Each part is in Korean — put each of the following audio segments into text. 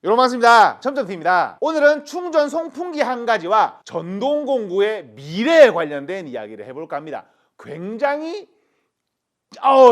여러분 반갑습니다. 첨점TV입니다. 오늘은 충전 송풍기 한 가지와 전동공구의 미래에 관련된 이야기를 해볼까 합니다. 굉장히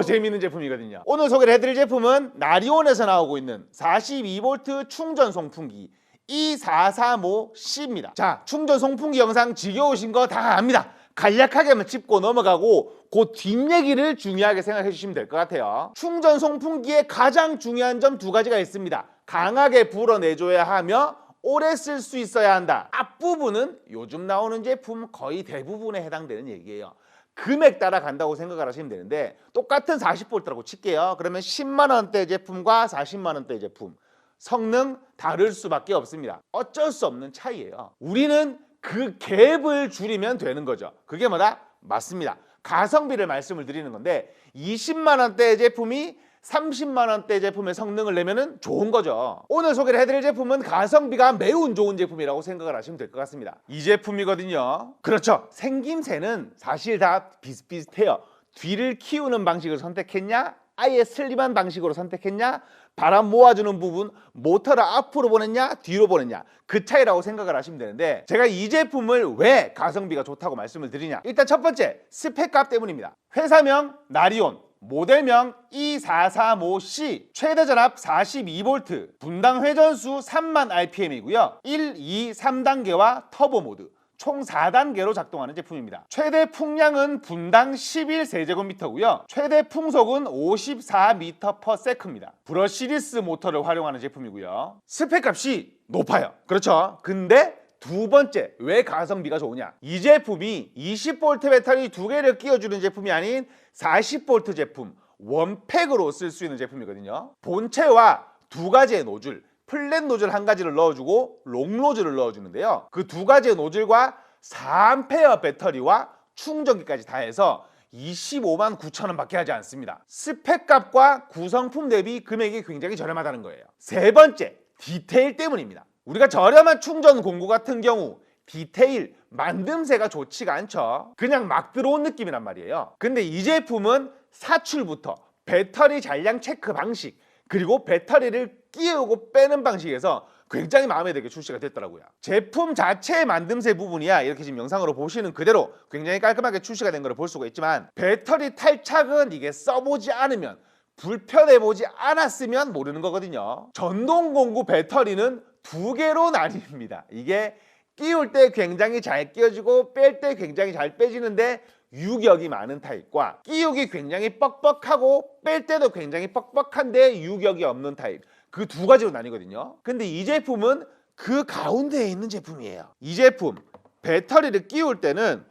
재미있는 제품이거든요. 오늘 소개를 해드릴 제품은 나리온에서 나오고 있는 42V 충전 송풍기 E435C입니다. 자, 충전 송풍기 영상 지겨우신 거 다 압니다. 간략하게만 짚고 넘어가고 그 뒷얘기를 중요하게 생각해 주시면 될 것 같아요. 충전 송풍기의 가장 중요한 점 두 가지가 있습니다. 강하게 불어내줘야 하며 오래 쓸 수 있어야 한다. 앞부분은 요즘 나오는 제품 거의 대부분에 해당되는 얘기예요. 금액 따라 간다고 생각을 하시면 되는데 똑같은 40V라고 칠게요. 그러면 10만원대 제품과 40만원대 제품 성능 다를 수밖에 없습니다. 어쩔 수 없는 차이예요. 우리는 그 갭을 줄이면 되는 거죠. 그게 뭐다? 맞습니다. 가성비를 말씀을 드리는 건데 20만원대 제품이 30만원대 제품의 성능을 내면은 좋은 거죠. 오늘 소개를 해드릴 제품은 가성비가 매우 좋은 제품이라고 생각을 하시면 될 것 같습니다. 이 제품이거든요. 그렇죠. 생김새는 사실 다 비슷비슷해요. 뒤를 키우는 방식을 선택했냐, 아예 슬림한 방식으로 선택했냐, 바람 모아주는 부분 모터를 앞으로 보냈냐 뒤로 보냈냐, 그 차이라고 생각을 하시면 되는데, 제가 이 제품을 왜 가성비가 좋다고 말씀을 드리냐, 일단 첫 번째 스펙값 때문입니다. 회사명 나리온, 모델명 E435C, 최대 전압 42V, 분당 회전수 3만 RPM이고요 1, 2, 3단계와 터보 모드 총 4단계로 작동하는 제품입니다. 최대 풍량은 분당 11세제곱미터고요 최대 풍속은 54m/s입니다. 브러시리스 모터를 활용하는 제품이고요 스펙값이 높아요. 그렇죠. 근데 두 번째, 왜 가성비가 좋으냐, 이 제품이 20V 배터리 두 개를 끼워주는 제품이 아닌 40V 제품 원팩으로 쓸 수 있는 제품이거든요. 본체와 두 가지의 노즐, 플랫 노즐 한 가지를 넣어주고 롱 노즐을 넣어주는데요, 그 두 가지의 노즐과 4A 배터리와 충전기까지 다 해서 25만 9천 원 밖에 하지 않습니다. 스펙값과 구성품 대비 금액이 굉장히 저렴하다는 거예요. 세 번째, 디테일 때문입니다. 우리가 저렴한 충전 공구 같은 경우 디테일, 만듦새가 좋지가 않죠. 그냥 막 들어온 느낌이란 말이에요. 근데 이 제품은 사출부터 배터리 잔량 체크 방식, 그리고 배터리를 끼우고 빼는 방식에서 굉장히 마음에 들게 출시가 됐더라고요. 제품 자체의 만듦새 부분이야 이렇게 지금 영상으로 보시는 그대로 굉장히 깔끔하게 출시가 된 걸 볼 수가 있지만, 배터리 탈착은 이게 써보지 않으면, 불편해보지 않았으면 모르는 거거든요. 전동공구 배터리는 두 개로 나뉩니다. 이게 끼울 때 굉장히 잘 끼워지고 뺄 때 굉장히 잘 빼지는데 유격이 많은 타입과, 끼우기 굉장히 뻑뻑하고 뺄 때도 굉장히 뻑뻑한데 유격이 없는 타입, 그 두 가지로 나뉘거든요. 근데 이 제품은 그 가운데에 있는 제품이에요. 이 제품 배터리를 끼울 때는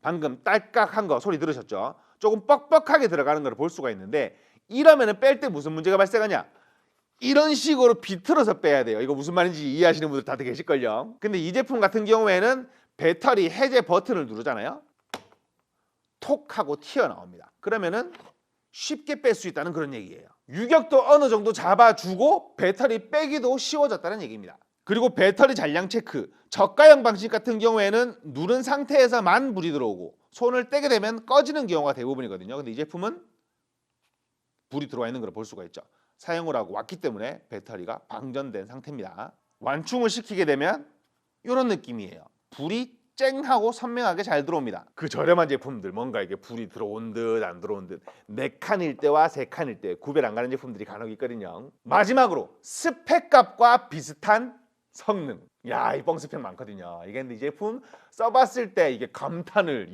방금 딸깍한 거 소리 들으셨죠? 조금 뻑뻑하게 들어가는 걸 볼 수가 있는데, 이러면은 뺄 때 무슨 문제가 발생하냐, 이런 식으로 비틀어서 빼야 돼요. 이거 무슨 말인지 이해하시는 분들 다들 계실걸요. 근데 이 제품 같은 경우에는 배터리 해제 버튼을 누르잖아요, 톡 하고 튀어나옵니다. 그러면은 쉽게 뺄 수 있다는 그런 얘기예요. 유격도 어느 정도 잡아주고 배터리 빼기도 쉬워졌다는 얘기입니다. 그리고 배터리 잔량 체크, 저가형 방식 같은 경우에는 누른 상태에서만 불이 들어오고 손을 떼게 되면 꺼지는 경우가 대부분이거든요. 근데 이 제품은 불이 들어와 있는 걸 볼 수가 있죠. 사용을 하고 왔기 때문에 배터리가 방전된 상태입니다. 완충을 시키게 되면 이런 느낌이에요. 불이 쨍하고 선명하게 잘 들어옵니다. 그 저렴한 제품들, 뭔가 이게 불이 들어온 듯 안 들어온 듯 4칸일 때와 3칸일 때 구별 안 가는 제품들이 간혹 있거든요. 마지막으로 스펙값과 비슷한 성능. 야, 이 뻥스펙 많거든요. 이게 근데 이 제품 써봤을 때 이게 감탄을,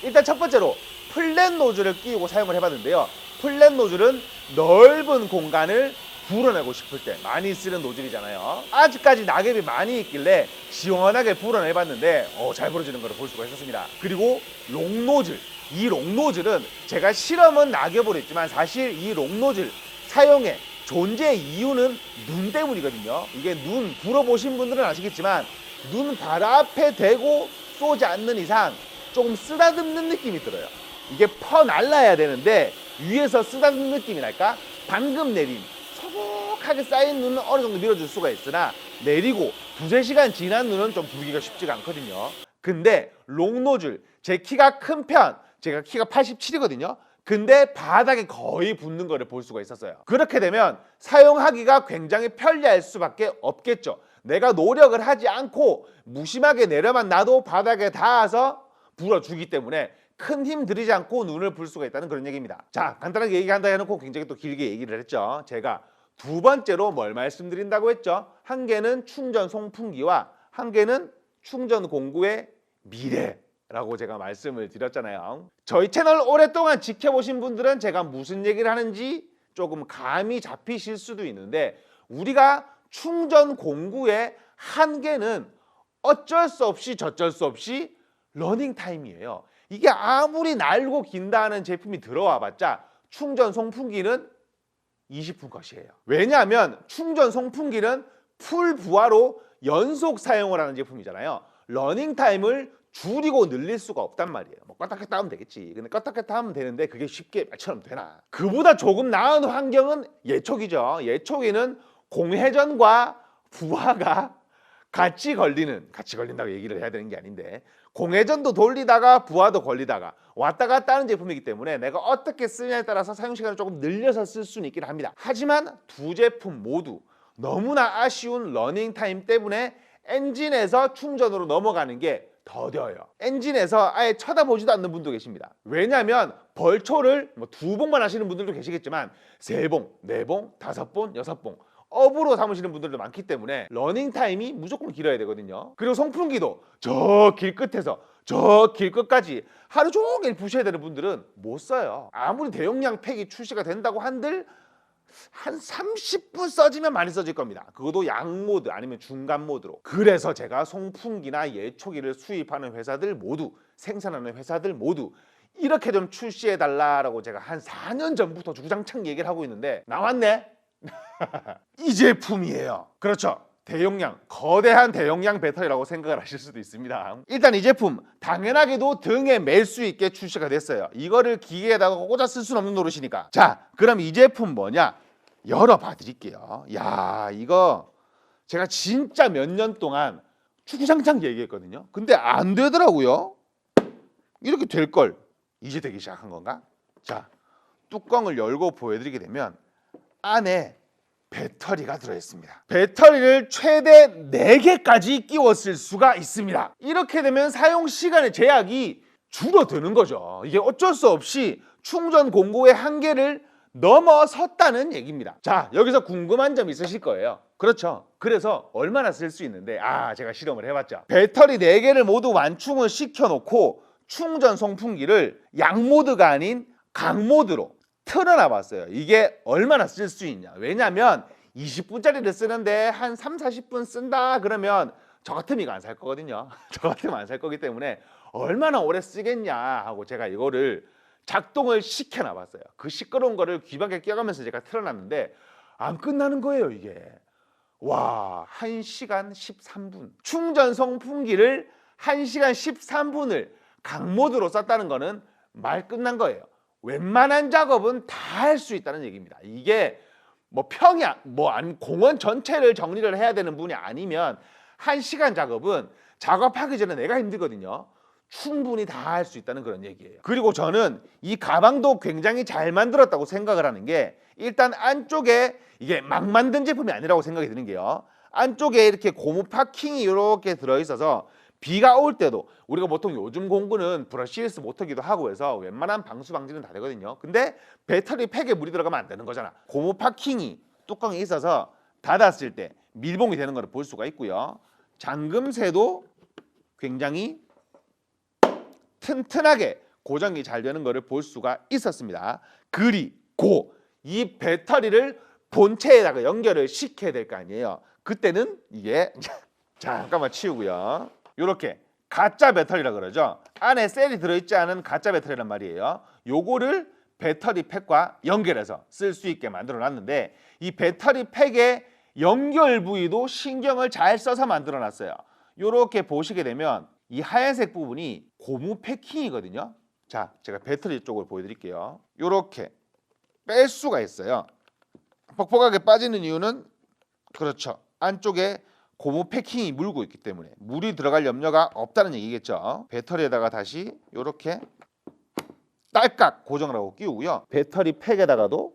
일단 첫 번째로 플랫 노즐을 끼우고 사용을 해봤는데요, 플랫 노즐은 넓은 공간을 불어내고 싶을 때 많이 쓰는 노즐이잖아요. 아직까지 낙엽이 많이 있길래 시원하게 불어내봤는데 잘 불어지는 걸 볼 수가 있었습니다. 그리고 롱 노즐, 이 롱 노즐은 제가 실험은 낙엽으로 했지만 사실 이 롱 노즐 사용의 존재 이유는 눈 때문이거든요. 이게 눈 불어보신 분들은 아시겠지만, 눈 바로 앞에 대고 쏘지 않는 이상 조금 쓰다듬는 느낌이 들어요. 이게 퍼날라야 되는데 위에서 쓰다듬는 느낌이 날까? 방금 내린 소복하게 쌓인 눈은 어느 정도 밀어줄 수가 있으나 내리고 두세 시간 지난 눈은 좀 부르기가 쉽지가 않거든요. 근데 롱 노즐, 제 키가 큰 편, 제가 키가 87이거든요 근데 바닥에 거의 붙는 거를 볼 수가 있었어요. 그렇게 되면 사용하기가 굉장히 편리할 수밖에 없겠죠. 내가 노력을 하지 않고 무심하게 내려만 놔도 바닥에 닿아서 불어주기 때문에 큰 힘 들이지 않고 눈을 불 수가 있다는 그런 얘기입니다. 자, 간단하게 얘기한다 해놓고 굉장히 또 길게 얘기를 했죠. 제가 두 번째로 뭘 말씀드린다고 했죠? 한 개는 충전 송풍기와 한 개는 충전 공구의 미래라고 제가 말씀을 드렸잖아요. 저희 채널 오랫동안 지켜보신 분들은 제가 무슨 얘기를 하는지 조금 감이 잡히실 수도 있는데, 우리가 충전 공구의 한계는 어쩔 수 없이 저쩔 수 없이 러닝 타임이에요. 이게 아무리 날고 긴다 하는 제품이 들어와 봤자 충전 송풍기는 20분 컷이에요. 왜냐하면 충전 송풍기는 풀 부하로 연속 사용을 하는 제품이잖아요. 러닝 타임을 줄이고 늘릴 수가 없단 말이에요. 뭐 껐다 켰다 하면 되겠지. 근데 껐다 켰다 하면 되는데 그게 쉽게 말처럼 되나? 그보다 조금 나은 환경은 예초기죠. 예초기는 공회전과 부하가 같이 걸린다고 얘기를 해야 되는 게 아닌데, 공회전도 돌리다가 부하도 걸리다가 왔다 갔다 하는 제품이기 때문에 내가 어떻게 쓰냐에 따라서 사용 시간을 조금 늘려서 쓸 수는 있긴 합니다. 하지만 두 제품 모두 너무나 아쉬운 러닝 타임 때문에 엔진에서 충전으로 넘어가는 게 더뎌요. 엔진에서 아예 쳐다보지도 않는 분도 계십니다. 왜냐하면 벌초를 뭐 2봉만 하시는 분들도 계시겠지만 3봉, 4봉, 5봉, 6봉 업으로 삼으시는 분들도 많기 때문에 러닝 타임이 무조건 길어야 되거든요. 그리고 송풍기도 저 길 끝에서 저 길 끝까지 하루 종일 부셔야 되는 분들은 못 써요. 아무리 대용량 팩이 출시가 된다고 한들 한 30분 써지면 많이 써질 겁니다. 그것도 양모드 아니면 중간 모드로. 그래서 제가 송풍기나 예초기를 수입하는 회사들 모두, 생산하는 회사들 모두 이렇게 좀 출시해 달라라고 제가 한 4년 전부터 주장창 얘기를 하고 있는데 나왔네. 이 제품이에요. 그렇죠. 대용량, 거대한 대용량 배터리라고 생각을 하실 수도 있습니다. 일단 이 제품 당연하게도 등에 맬 수 있게 출시가 됐어요. 이거를 기계에다가 꽂아 쓸 수는 없는 노릇이니까. 자, 그럼 이 제품 뭐냐? 열어봐 드릴게요. 야, 이거 제가 진짜 몇 년 동안 주구장창 얘기했거든요. 근데 안 되더라고요. 이렇게 될 걸 이제 되기 시작한 건가? 자, 뚜껑을 열고 보여드리게 되면 안에 배터리가 들어있습니다. 배터리를 최대 4개까지 끼워 쓸 수가 있습니다. 이렇게 되면 사용 시간의 제약이 줄어드는 거죠. 이게 어쩔 수 없이 충전 공구의 한계를 넘어섰다는 얘기입니다. 자, 여기서 궁금한 점 있으실 거예요. 그렇죠. 그래서 얼마나 쓸 수 있는데, 제가 실험을 해봤죠. 배터리 4개를 모두 완충을 시켜놓고 충전 송풍기를 양모드가 아닌 강모드로 틀어놔봤어요. 이게 얼마나 쓸 수 있냐. 왜냐하면 20분짜리를 쓰는데 한 3, 40분 쓴다 그러면 저 같으면 이거 안 살 거거든요. 저 같으면 안 살 거기 때문에 얼마나 오래 쓰겠냐 하고 제가 이거를 작동을 시켜놔봤어요. 그 시끄러운 거를 귀 밖에 껴가면서 제가 틀어놨는데 안 끝나는 거예요, 이게. 와, 1시간 13분. 충전 송풍기를 1시간 13분을 강모드로 썼다는 거는 말 끝난 거예요. 웬만한 작업은 다 할 수 있다는 얘기입니다. 이게 뭐 평야, 공원 전체를 정리를 해야 되는 분이 아니면 1시간 작업은 작업하기 전에 내가 힘들거든요. 충분히 다 할 수 있다는 그런 얘기예요. 그리고 저는 이 가방도 굉장히 잘 만들었다고 생각을 하는 게, 일단 안쪽에 이게 막 만든 제품이 아니라고 생각이 드는 게요. 안쪽에 이렇게 고무 파킹이 이렇게 들어있어서 비가 올 때도, 우리가 보통 요즘 공구는 브러시리스 모터기도 하고 해서 웬만한 방수 방지는 다 되거든요. 근데 배터리 팩에 물이 들어가면 안 되는 거잖아. 고무 파킹이 뚜껑에 있어서 닫았을 때 밀봉이 되는 걸 볼 수가 있고요. 잠금새도 굉장히 튼튼하게 고정이 잘 되는 것을 볼 수가 있었습니다. 그리고 이 배터리를 본체에다가 연결을 시켜야 될 거 아니에요. 그때는 이게 잠깐만 치우고요. 이렇게 가짜 배터리라 그러죠. 안에 셀이 들어있지 않은 가짜 배터리란 말이에요. 요거를 배터리 팩과 연결해서 쓸 수 있게 만들어 놨는데, 이 배터리 팩의 연결 부위도 신경을 잘 써서 만들어 놨어요. 이렇게 보시게 되면 이 하얀색 부분이 고무 패킹이거든요. 자, 제가 배터리 쪽을 보여드릴게요. 이렇게 뺄 수가 있어요. 퍽퍽하게 빠지는 이유는, 그렇죠, 안쪽에 고무 패킹이 물고 있기 때문에 물이 들어갈 염려가 없다는 얘기겠죠. 배터리에다가 다시 이렇게 딸깍 고정을 하고 끼우고요. 배터리 팩에다가도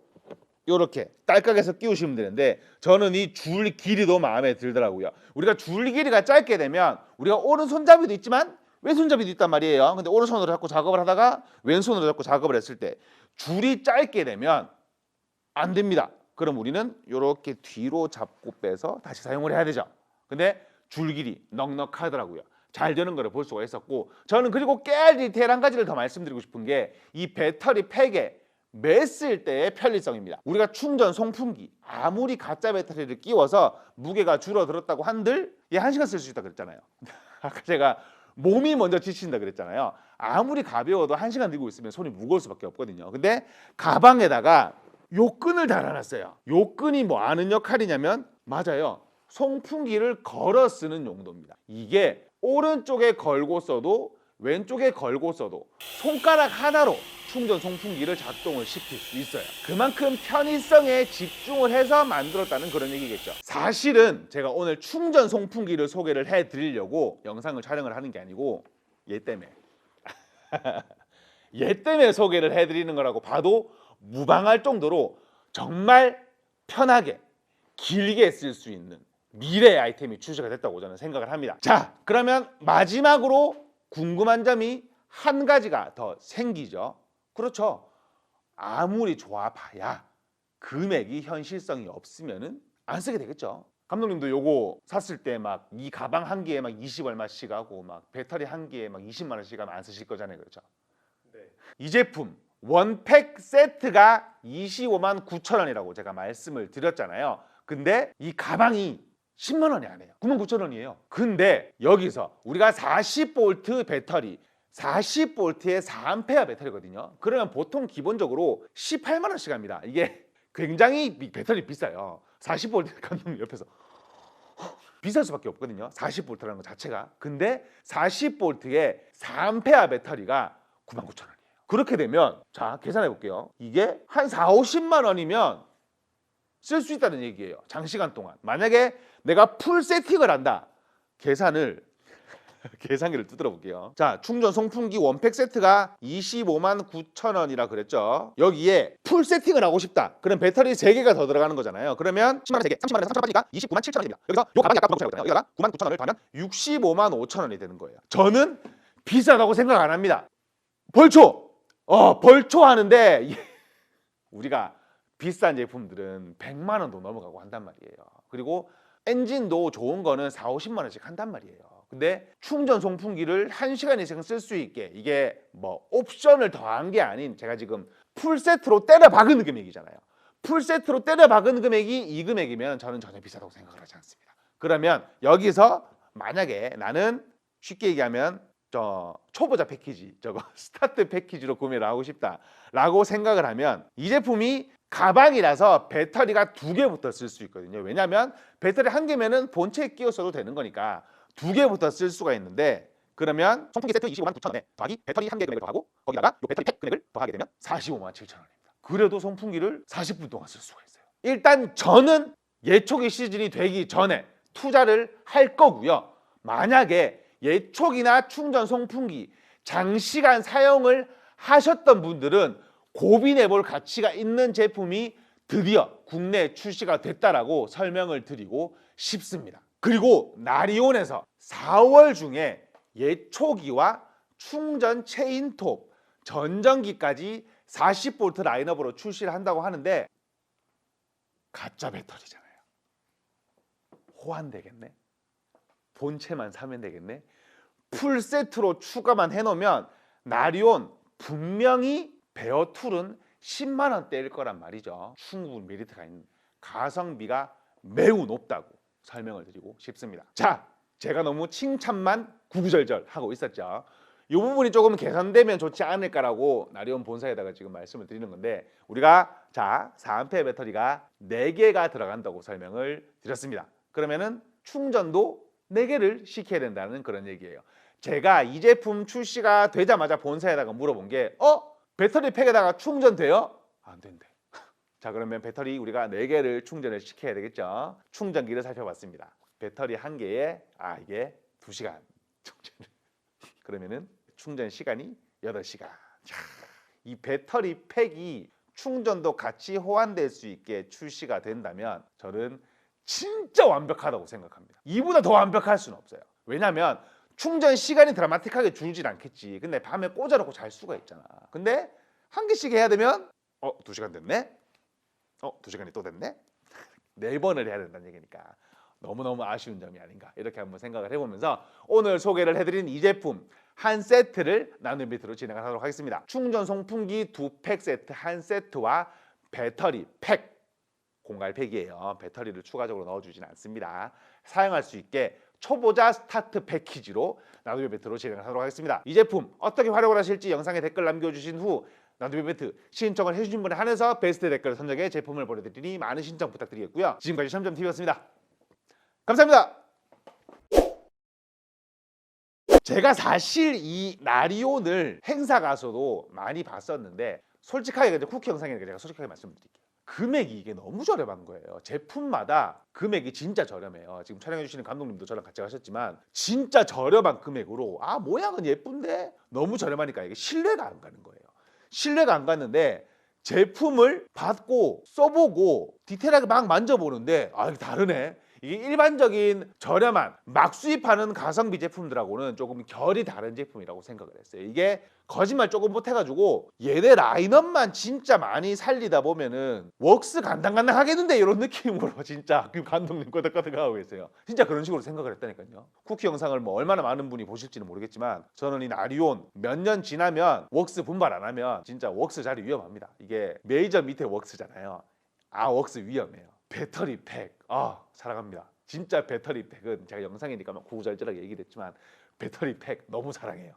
이렇게 딸깍해서 끼우시면 되는데 저는 이 줄 길이도 마음에 들더라고요. 우리가 줄 길이가 짧게 되면 우리가 오른손잡이도 있지만 왼손잡이도 있단 말이에요. 근데 오른손으로 잡고 작업을 하다가 왼손으로 잡고 작업을 했을 때 줄이 짧게 되면 안 됩니다. 그럼 우리는 이렇게 뒤로 잡고 빼서 다시 사용을 해야 되죠. 근데 줄 길이 넉넉하더라고요. 잘 되는 거를 볼 수가 있었고 저는 그리고 깨알 디테일 한 가지를 더 말씀드리고 싶은 게 이 배터리 팩에 맸을 때의 편리성입니다. 우리가 충전 송풍기 아무리 가짜 배터리를 끼워서 무게가 줄어들었다고 한들 1시간 쓸 수 있다 그랬잖아요. 아까 제가 몸이 먼저 지친다 그랬잖아요. 아무리 가벼워도 1시간 들고 있으면 손이 무거울 수밖에 없거든요. 근데 가방에다가 요 끈을 달아놨어요. 요 끈이 뭐 하는 역할이냐면 맞아요. 송풍기를 걸어 쓰는 용도입니다. 이게 오른쪽에 걸고 써도 왼쪽에 걸고 써도 손가락 하나로 충전 송풍기를 작동을 시킬 수 있어요. 그만큼 편의성에 집중을 해서 만들었다는 그런 얘기겠죠. 사실은 제가 오늘 충전 송풍기를 소개를 해드리려고 영상을 촬영을 하는 게 아니고 얘 때문에 얘 때문에 소개를 해드리는 거라고 봐도 무방할 정도로 정말 편하게 길게 쓸 수 있는 미래의 아이템이 출시가 됐다고 저는 생각을 합니다. 자, 그러면 마지막으로 궁금한 점이 한 가지가 더 생기죠. 그렇죠. 아무리 좋아봐야 금액이 현실성이 없으면은 안 쓰게 되겠죠. 감독님도 요거 샀을 때 막 이 가방 한 개에 막 20 얼마씩 하고 막 배터리 한 개에 막 20만 원씩 하면 안 쓰실 거잖아요. 그렇죠. 네. 이 제품 원팩 세트가 25만 9천 원이라고 제가 말씀을 드렸잖아요. 근데 이 가방이 10만 원이 안 해요. 9만 9천 원이에요. 근데 여기서 우리가 40V 배터리 40V에 4A 배터리거든요. 그러면 보통 기본적으로 18만 원씩 합니다. 이게 굉장히 배터리 비싸요. 40V 감독님 옆에서 비쌀 수밖에 없거든요. 40V라는 것 자체가. 근데 40V에 4A 배터리가 9만 9천 원이에요. 그렇게 되면 자 계산해 볼게요. 이게 한 4, 50만 원이면 쓸 수 있다는 얘기예요. 장시간 동안. 만약에 내가 풀 세팅을 한다. 계산기를 두드려 볼게요. 자, 충전 송풍기 원팩 세트가 25만 9천 원이라 그랬죠. 여기에 풀 세팅을 하고 싶다. 그럼 배터리 3개가 더 들어가는 거잖아요. 그러면 10만 원 3개, 30만 원에서 3천 원 빠지니까 29만 7천 원입니다. 여기서 요 가방이 아까 9만 9천 원이잖아요. 여기다가 9만 9천 원을 더하면 65만 5천 원이 되는 거예요. 저는 비싸다고 생각 안 합니다. 벌초! 벌초 하는데 우리가 비싼 제품들은 100만 원도 넘어가고 한단 말이에요. 그리고 엔진도 좋은 거는 4, 50만 원씩 한단 말이에요. 근데 충전 송풍기를 1시간 이상 쓸 수 있게 이게 뭐 옵션을 더한 게 아닌 제가 지금 풀 세트로 때려 박은 금액이잖아요. 풀 세트로 때려 박은 금액이 이 금액이면 저는 전혀 비싸다고 생각을 하지 않습니다. 그러면 여기서 만약에 나는 쉽게 얘기하면 저 초보자 패키지 저거 스타트 패키지로 구매를 하고 싶다라고 생각을 하면 이 제품이 가방이라서 배터리가 2개부터 쓸 수 있거든요. 왜냐하면 배터리 1개면은 본체에 끼워 써도 되는 거니까 2개부터 쓸 수가 있는데 그러면 송풍기 세트 25만 9천 원에 더하기 배터리 1개 금액을 더하고 거기다가 요 배터리 팩 금액을 더하게 되면 45만 7천 원입니다. 그래도 송풍기를 40분 동안 쓸 수가 있어요. 일단 저는 예초기 시즌이 되기 전에 투자를 할 거고요. 만약에 예촉이나 충전 송풍기 장시간 사용을 하셨던 분들은 고민해볼 가치가 있는 제품이 드디어 국내에 출시가 됐다라고 설명을 드리고 싶습니다. 그리고 나리온에서 4월 중에 예초기와 충전 체인톱, 전전기까지 40V 라인업으로 출시를 한다고 하는데 가짜 배터리잖아요. 호환되겠네. 본체만 사면 되겠네. 풀 세트로 추가만 해놓으면 나리온 분명히 베어툴은 10만 원대일 거란 말이죠. 충분히 메리트가 있는 가성비가 매우 높다고 설명을 드리고 싶습니다. 자, 제가 너무 칭찬만 구구절절 하고 있었죠. 이 부분이 조금 개선되면 좋지 않을까라고 나리온 본사에다가 지금 말씀을 드리는 건데 우리가 자 4A 배터리가 4개가 들어간다고 설명을 드렸습니다. 그러면은 충전도 4개를 시켜야 된다는 그런 얘기예요. 제가 이 제품 출시가 되자마자 본사에다가 물어본 게 배터리 팩에다가 충전돼요? 안 된대. 자, 그러면 배터리 우리가 4개를 충전을 시켜야 되겠죠. 충전기를 살펴봤습니다. 배터리 1개에 이게 2시간 충전을 그러면은 충전 시간이 8시간. 이 배터리 팩이 충전도 같이 호환될 수 있게 출시가 된다면 저는 진짜 완벽하다고 생각합니다. 이보다 더 완벽할 수는 없어요. 왜냐하면 충전 시간이 드라마틱하게 줄진 않겠지. 근데 밤에 꽂아놓고 잘 수가 있잖아. 근데 한 개씩 해야 되면 2시간 됐네? 2시간이 또 됐네? 4번을 해야 된다는 얘기니까 너무너무 아쉬운 점이 아닌가 이렇게 한번 생각을 해보면서 오늘 소개를 해드린 이 제품 한 세트를 나눔 비트로 진행을 하도록 하겠습니다. 충전 송풍기 2팩 세트 한 세트와 배터리 팩 공갈팩이에요. 배터리를 추가적으로 넣어주진 않습니다. 사용할 수 있게 초보자 스타트 패키지로 나눔 이벤트로 진행을 하도록 하겠습니다. 이 제품 어떻게 활용을 하실지 영상에 댓글 남겨주신 후 나눔 이벤트 신청을 해주신 분에 한해서 베스트 댓글 선정해 제품을 보내드리니 많은 신청 부탁드리겠고요. 지금까지 샴샴TV였습니다. 감사합니다. 제가 사실 이 나리온을 행사 가서도 많이 봤었는데 솔직하게 쿠키 영상이니까 제가 솔직하게 말씀드릴게요. 금액이 이게 너무 저렴한 거예요. 제품마다 금액이 진짜 저렴해요. 지금 촬영해 주시는 감독님도 저랑 같이 가셨지만 진짜 저렴한 금액으로 모양은 예쁜데 너무 저렴하니까 이게 신뢰가 안 가는 거예요. 신뢰가 안 갔는데 제품을 받고 써보고 디테일하게 막 만져보는데 이게 다르네. 이게 일반적인 저렴한 막 수입하는 가성비 제품들하고는 조금 결이 다른 제품이라고 생각을 했어요. 이게 거짓말 조금 못해가지고 얘네 라인업만 진짜 많이 살리다 보면은 웍스 간당간당 하겠는데 이런 느낌으로 진짜 감독님 끄덕끄덕 하고 계세요. 진짜 그런 식으로 생각을 했다니까요. 쿠키 영상을 뭐 얼마나 많은 분이 보실지는 모르겠지만 저는 이 나리온 몇 년 지나면 웍스 분발 안 하면 진짜 웍스 자리 위험합니다. 이게 메이저 밑에 웍스잖아요. 웍스 위험해요. 배터리 팩 사랑합니다. 진짜 배터리 팩은 제가 영상이니까 구구절절하게 얘기를 했지만 배터리 팩 너무 사랑해요.